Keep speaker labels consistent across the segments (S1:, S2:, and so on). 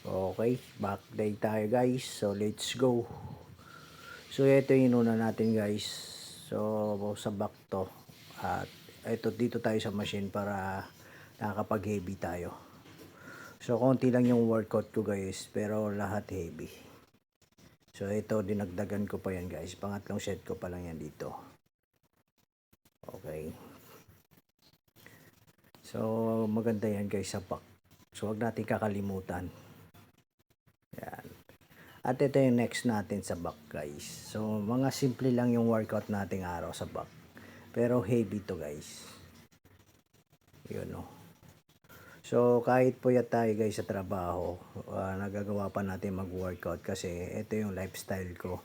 S1: Okay, back day tayo guys. So let's go. So ito yung inuna natin guys. So sa back to. At ito dito tayo sa machine para nakakapag heavy tayo. So konti lang yung workout ko guys, pero lahat heavy. So ito dinagdagan ko pa yan guys. Pangatlong set ko pa lang yan dito. Okay. So maganda yan guys sa back. So wag natin kakalimutan. Yan. At ito yung next natin sa back guys. So mga simple lang yung workout nating araw sa back. Pero heavy to guys. Yun o. So kahit puyat tayo guys sa trabaho, nagagawa pa natin mag-workout kasi ito yung lifestyle ko.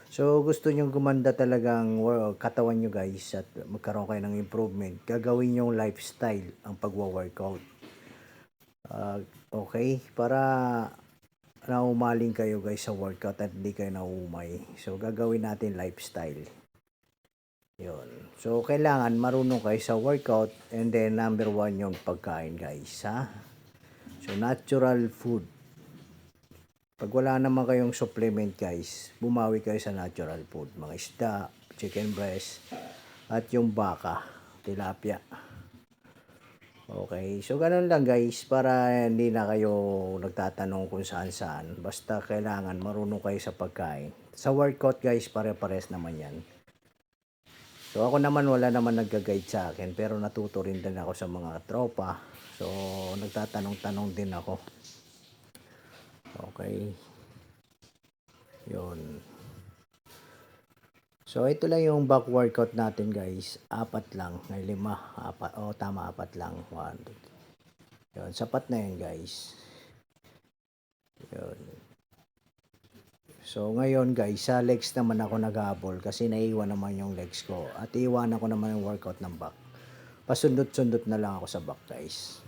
S1: So gusto nyo gumanda talagang katawan nyo guys at magkaroon kayo ng improvement. Gagawin yung lifestyle ang pagwa-workout. Okay, para naumaling kayo guys sa workout at hindi kayo naumay. So gagawin natin lifestyle. Yun. So kailangan marunong kayo sa workout and then number 1 yung pagkain guys ha. So natural food. Pag wala naman kayong supplement guys, bumawi kayo sa natural food. Mga isda, chicken breast, at yung baka, tilapia. Okay, so ganun lang guys para hindi na kayo nagtatanong kung saan-saan. Basta kailangan marunong kayo sa pagkain. Sa workout guys, pare-pares naman yan. So ako naman wala naman nagga-guide sa akin pero natuto rin din ako sa mga tropa. So nagtatanong-tanong din ako. Okay. Yun. So ito lang yung back workout natin guys. 4 lang, may 5, 4. Oh, tama 4 lang. 1, 2. Yun, sapat na yun guys. Yun. So ngayon guys, sa legs naman ako naghabol kasi naiiwan naman yung legs ko. At iiwanan ko naman yung workout ng back. Pasundot-sundot na lang ako sa back guys.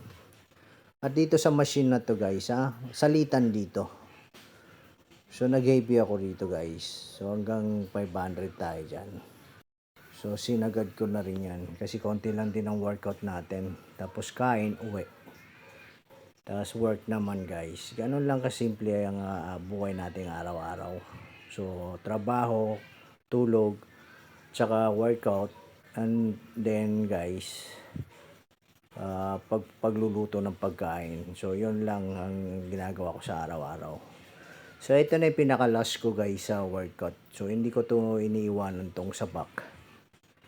S1: At dito sa machine na to guys, salitan dito. So nag-heavy ako dito guys. So hanggang 500 tayo dyan. So sinagad ko na rin yan. Kasi konti lang din ang workout natin. Tapos kain, uwi. Tapos work naman guys. Ganun lang kasimple ang buhay natin araw-araw. So trabaho, tulog, tsaka workout. And then guys, pagluluto ng pagkain. So yun lang ang ginagawa ko sa araw-araw. So ito na yung pinaka-last ko guys sa workout. So hindi ko to iniiwanan tong sa back.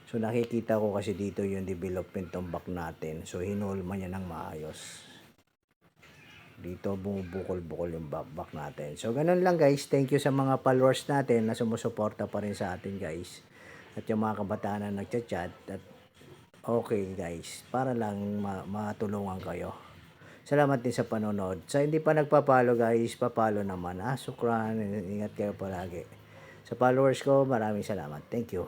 S1: So nakikita ko kasi dito yung development ng back natin. So hinulma niya ng maayos. Dito bumubukol-bukol yung back natin. So ganun lang guys. Thank you sa mga followers natin na sumusuporta pa rin sa atin guys. At yung mga kabataan na nagchat-chat. At okay guys. Para lang matulungan kayo. Salamat din sa panonood. Sa hindi pa nagpapalo guys, papalo naman. Sukran, ingat kayo palagi. Sa followers ko, maraming salamat. Thank you.